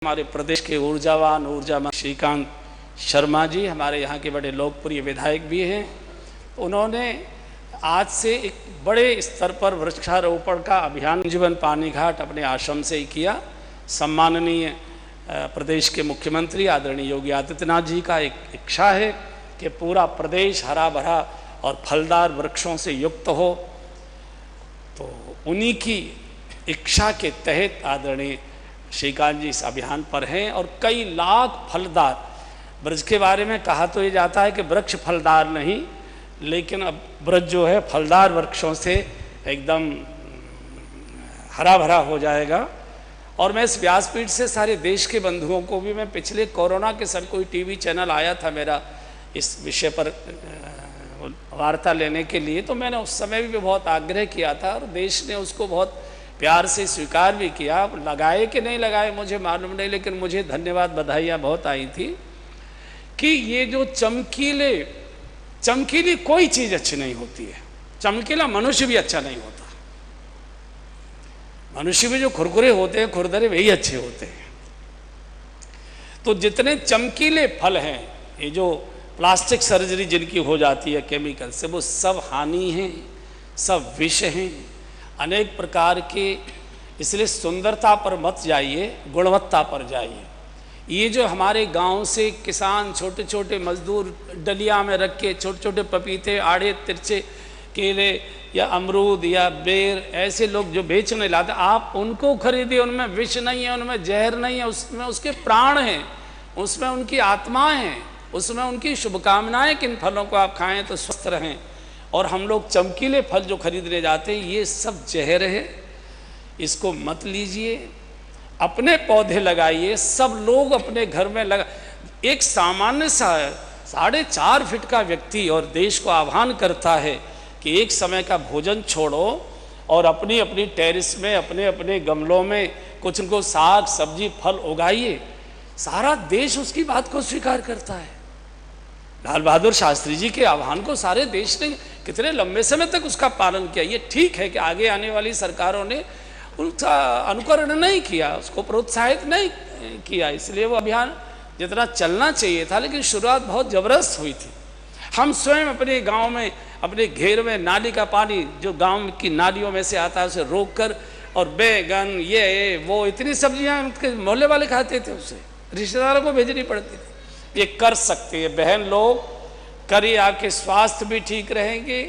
हमारे प्रदेश के ऊर्जावान श्रीकांत शर्मा जी हमारे यहाँ के बड़े लोकप्रिय विधायक भी हैं। उन्होंने आज से एक बड़े स्तर पर वृक्षारोपण का अभियान जीवन पानी घाट अपने आश्रम से ही किया। सम्माननीय प्रदेश के मुख्यमंत्री आदरणीय योगी आदित्यनाथ जी का एक इच्छा है कि पूरा प्रदेश हरा भरा और फलदार वृक्षों से युक्त हो, तो उन्हीं की इच्छा के तहत आदरणीय श्रीकांत जी इस अभियान पर हैं और कई लाख फलदार ब्रज के बारे में कहा तो ये जाता है कि वृक्ष फलदार नहीं, लेकिन अब ब्रज जो है फलदार वृक्षों से एकदम हरा भरा हो जाएगा। और मैं इस व्यासपीठ से सारे देश के बंधुओं को भी, मैं पिछले कोरोना के समय कोई टीवी चैनल आया था मेरा इस विषय पर वार्ता लेने के लिए, तो मैंने उस समय भी बहुत आग्रह किया था और देश ने उसको बहुत प्यार से स्वीकार भी किया। लगाए कि नहीं लगाए मुझे मालूम नहीं, लेकिन मुझे धन्यवाद बधाइयाँ बहुत आई थी कि ये जो चमकीली कोई चीज़ अच्छी नहीं होती है, चमकीला मनुष्य भी अच्छा नहीं होता। मनुष्य में जो खुरखुरे होते हैं, खुरदरे, वही अच्छे होते हैं। तो जितने चमकीले फल हैं, ये जो प्लास्टिक सर्जरी जिनकी हो जाती है केमिकल से, वो सब हानि हैं, सब विष हैं अनेक प्रकार के। इसलिए सुंदरता पर मत जाइए, गुणवत्ता पर जाइए। ये जो हमारे गांव से किसान छोटे छोटे मजदूर डलिया में रख के छोटे छोटे पपीते, आड़े, तिरछे केले या अमरूद या बेर, ऐसे लोग जो बेचने लाते, आप उनको खरीदिए। उनमें विष नहीं है, उनमें जहर नहीं है, उसमें उसके प्राण हैं, उसमें उनकी आत्मा है, उसमें उनकी शुभकामनाएं कि इन फलों को आप खाएं तो स्वस्थ रहें। और हम लोग चमकीले फल जो खरीदने जाते हैं, ये सब जहर है, इसको मत लीजिए। अपने पौधे लगाइए, सब लोग अपने घर में लगा। एक सामान्य सा 4.5 फीट का व्यक्ति और देश को आह्वान करता है कि एक समय का भोजन छोड़ो और अपनी अपनी टेरिस में, अपने अपने गमलों में कुछ उनको साग सब्जी फल उगाइए। सारा देश उसकी बात को स्वीकार करता है। लाल बहादुर शास्त्री जी के आह्वान को सारे देश ने कितने लंबे समय तक उसका पालन किया। ये ठीक है कि आगे आने वाली सरकारों ने उसका अनुकरण नहीं किया, उसको प्रोत्साहित नहीं किया, इसलिए वो अभियान जितना चलना चाहिए था, लेकिन शुरुआत बहुत ज़बरदस्त हुई थी। हम स्वयं अपने गांव में, अपने घेर में नाली का पानी जो गांव की नालियों में से आता है उसे रोक कर, और बैगन ये वो इतनी सब्जियां उनके मोहल्ले वाले खाते थे, उसे रिश्तेदारों को भेजनी पड़ती थी। ये कर सकते हैं बहन लोग, करिए, आपके स्वास्थ्य भी ठीक रहेंगे।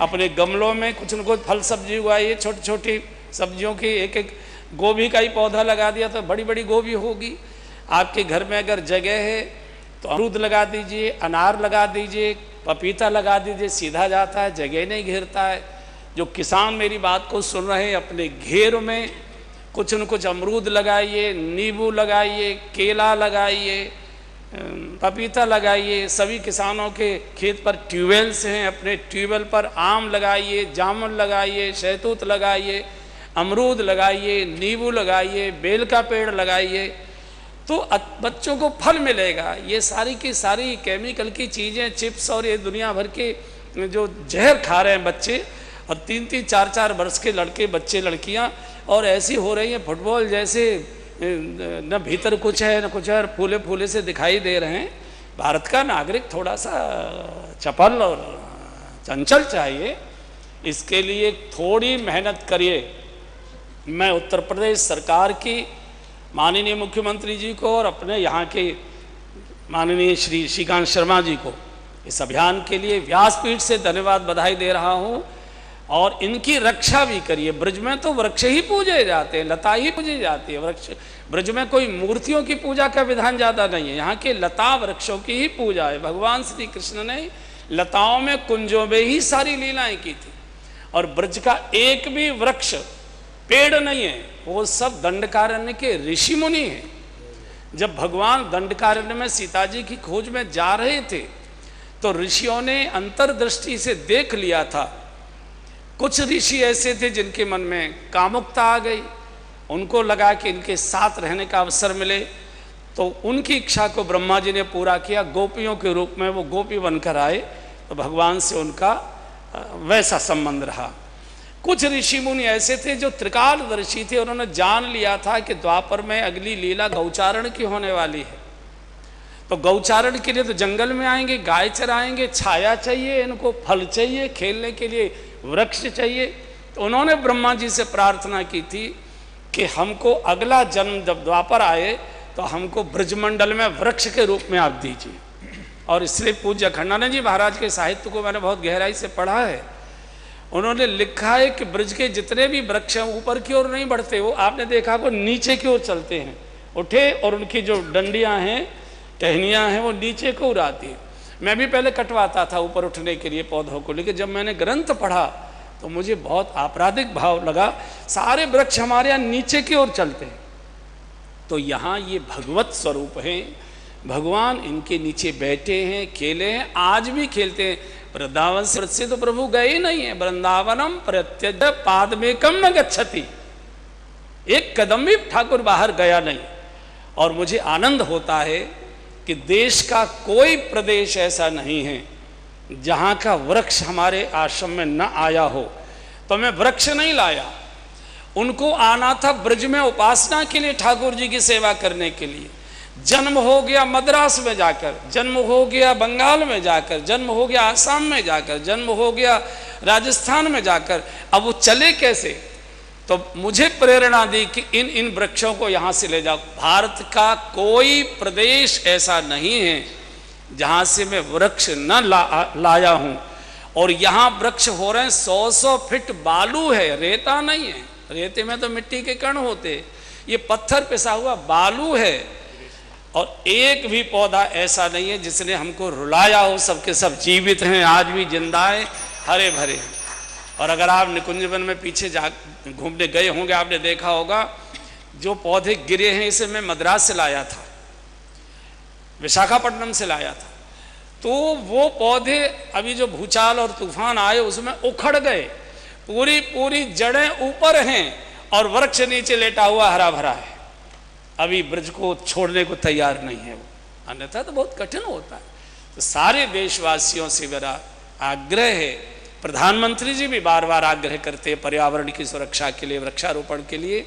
अपने गमलों में कुछ न कुछ फल सब्जी उगाइए, छोटी छोटी सब्जियों की, एक एक गोभी का ही पौधा लगा दिया तो बड़ी बड़ी गोभी होगी। आपके घर में अगर जगह है तो अमरूद लगा दीजिए, अनार लगा दीजिए, पपीता लगा दीजिए, सीधा जाता है, जगह नहीं घेरता है। जो किसान मेरी बात को सुन रहे हैं, अपने घेर में कुछ न कुछ अमरूद लगाइए, नींबू लगाइए, केला लगाइए, पपीता लगाइए। सभी किसानों के खेत पर ट्यूबवेल्स हैं, अपने ट्यूबवेल पर आम लगाइए, जामुन लगाइए, शहतूत लगाइए, अमरूद लगाइए, नींबू लगाइए, बेल का पेड़ लगाइए, तो बच्चों को फल मिलेगा। ये सारी की सारी केमिकल की चीज़ें, चिप्स और ये दुनिया भर के जो जहर खा रहे हैं बच्चे, और 3-3, 4-4 वर्ष के लड़के, बच्चे, लड़कियां, और ऐसी हो रही हैं फुटबॉल जैसे, न भीतर कुछ है न कुछ है, फूले फूले से दिखाई दे रहे हैं। भारत का नागरिक थोड़ा सा चपल और चंचल चाहिए, इसके लिए थोड़ी मेहनत करिए। मैं उत्तर प्रदेश सरकार की माननीय मुख्यमंत्री जी को और अपने यहाँ के माननीय श्री श्रीकांत शर्मा जी को इस अभियान के लिए व्यासपीठ से धन्यवाद बधाई दे रहा हूँ। और इनकी रक्षा भी करिए। ब्रज में तो वृक्ष ही पूजे जाते हैं, लता ही पूजी जाती है। वृक्ष, ब्रज में कोई मूर्तियों की पूजा का विधान ज़्यादा नहीं है, यहाँ के लता वृक्षों की ही पूजा है। भगवान श्री कृष्ण ने लताओं में, कुंजों में ही सारी लीलाएं की थी। और ब्रज का एक भी वृक्ष, पेड़ नहीं है, वो सब दंडकारण्य के ऋषि मुनि हैं। जब भगवान दंडकारण्य में सीता जी की खोज में जा रहे थे तो ऋषियों ने अंतर्दृष्टि से देख लिया था। कुछ ऋषि ऐसे थे जिनके मन में कामुकता आ गई, उनको लगा कि इनके साथ रहने का अवसर मिले, तो उनकी इच्छा को ब्रह्मा जी ने पूरा किया। गोपियों के रूप में वो गोपी बनकर आए, तो भगवान से उनका वैसा संबंध रहा। कुछ ऋषि मुनि ऐसे थे जो त्रिकालदर्शी थे, उन्होंने जान लिया था कि द्वापर में अगली लीला गौचारण की होने वाली है। तो गौचारण के लिए तो जंगल में आएंगे, गाय चराएंगे, छाया चाहिए इनको, फल चाहिए, खेलने के लिए वृक्ष चाहिए। तो उन्होंने ब्रह्मा जी से प्रार्थना की थी कि हमको अगला जन्म जब द्वापर आए तो हमको ब्रजमंडल में वृक्ष के रूप में आप दीजिए। और इसलिए पूज्य अखंडानंद जी महाराज के साहित्य को मैंने बहुत गहराई से पढ़ा है। उन्होंने लिखा है कि ब्रज के जितने भी वृक्ष हैं ऊपर की ओर नहीं बढ़ते, वो आपने देखा वो नीचे की ओर चलते हैं, उठे और उनकी जो डंडियां हैं, टहनियां हैं, वो नीचे को उड़ाती है। मैं भी पहले कटवाता था ऊपर उठने के लिए पौधों को, लेकिन जब मैंने ग्रंथ पढ़ा तो मुझे बहुत आपराधिक भाव लगा, सारे वृक्ष हमारे यहाँ नीचे की ओर चलते हैं। तो यहाँ ये भगवत स्वरूप हैं, भगवान इनके नीचे बैठे हैं, खेले हैं, आज भी खेलते हैं। वृंदावन से तो प्रभु गए नहीं है, वृंदावनम प्रत्यज पादमेकम न गच्छति, एक कदम भी ठाकुर बाहर गया नहीं। और मुझे आनंद होता है कि देश का कोई प्रदेश ऐसा नहीं है जहाँ का वृक्ष हमारे आश्रम में न आया हो। तो मैं वृक्ष नहीं लाया, उनको आना था ब्रज में उपासना के लिए, ठाकुर जी की सेवा करने के लिए। जन्म हो गया मद्रास में जाकर, जन्म हो गया बंगाल में जाकर, जन्म हो गया आसाम में जाकर, जन्म हो गया राजस्थान में जाकर। अब वो चले कैसे? तो मुझे प्रेरणा दी कि इन वृक्षों को यहाँ से ले जाओ। भारत का कोई प्रदेश ऐसा नहीं है जहाँ से मैं वृक्ष न लाया हूँ। और यहाँ वृक्ष हो रहे हैं 100-100 फीट बालू है, रेता नहीं है। रेते में तो मिट्टी के कण होते, ये पत्थर पिसा हुआ बालू है। और एक भी पौधा ऐसा नहीं है जिसने हमको रुलाया हो, सबके सब जीवित हैं, आज भी जिंदा है, हरे भरे हैं। और अगर आप निकुंज वन में पीछे जा घूमने गए होंगे, आपने देखा होगा जो पौधे गिरे हैं, इसे मैं मद्रास से लाया था, विशाखापट्टनम से लाया था। तो वो पौधे अभी जो भूचाल और तूफान आए उसमें उखड़ गए, पूरी जड़ें ऊपर हैं और वृक्ष नीचे लेटा हुआ हरा भरा है। अभी ब्रज को छोड़ने को तैयार नहीं है वो, अन्यथा तो बहुत कठिन होता है। तो सारे देशवासियों से मेरा आग्रह है, प्रधानमंत्री जी भी बार बार आग्रह करते हैं पर्यावरण की सुरक्षा के लिए, वृक्षारोपण के लिए।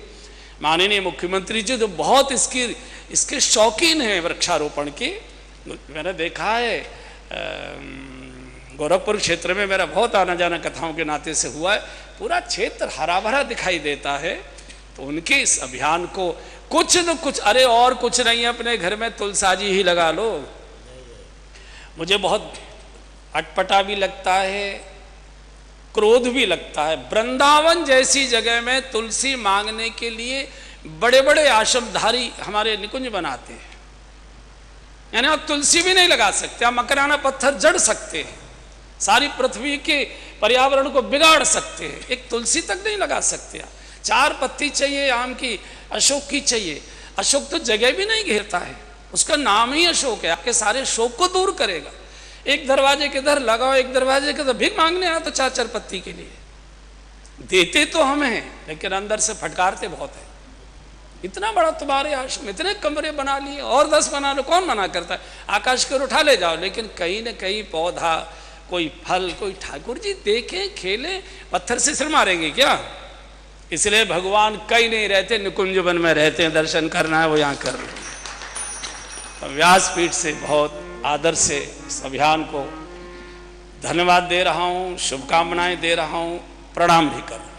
माननीय मुख्यमंत्री जी तो बहुत इसके शौकीन हैं वृक्षारोपण के। मैंने देखा है गोरखपुर क्षेत्र में मेरा बहुत आना जाना कथाओं के नाते से हुआ है, पूरा क्षेत्र हरा भरा दिखाई देता है। तो उनके इस अभियान को कुछ न कुछ, अरे और कुछ नहीं, अपने घर में तुलसाजी ही लगा लो। मुझे बहुत अटपटा भी लगता है, क्रोध भी लगता है। वृंदावन जैसी जगह में तुलसी मांगने के लिए बड़े बड़े आश्रमधारी हमारे निकुंज बनाते हैं, यानी आप तुलसी भी नहीं लगा सकते, आप मकराना पत्थर जड़ सकते हैं, सारी पृथ्वी के पर्यावरण को बिगाड़ सकते हैं, एक तुलसी तक नहीं लगा सकते आप। 4 पत्ती चाहिए आम की, अशोक की चाहिए। अशोक तो जगह भी नहीं घेरता है, उसका नाम ही अशोक है, आपके सारे शोक को दूर करेगा। एक दरवाजे के इधर लगाओ, एक दरवाजे के इधर, भीख मांगने आ तो 4-4 पत्ती के लिए देते तो हम हैं, लेकिन अंदर से फटकारते बहुत है। इतना बड़ा तुम्हारे आश्रम, इतने कमरे बना लिए, और 10 बना लो, कौन मना करता है? आकाश की ओर उठा ले जाओ, लेकिन कहीं न कहीं पौधा, कोई फल, कोई ठाकुर जी देखें, खेलें, पत्थर से सिर मारेंगे क्या? इसलिए भगवान कहीं नहीं रहते, निकुंज वन में रहते हैं। दर्शन करना है वो यहाँ कर रहे हैं। तो व्यासपीठ से बहुत आदर से इस अभियान को धन्यवाद दे रहा हूँ, शुभकामनाएं दे रहा हूँ, प्रणाम भी कर रहा हूँ।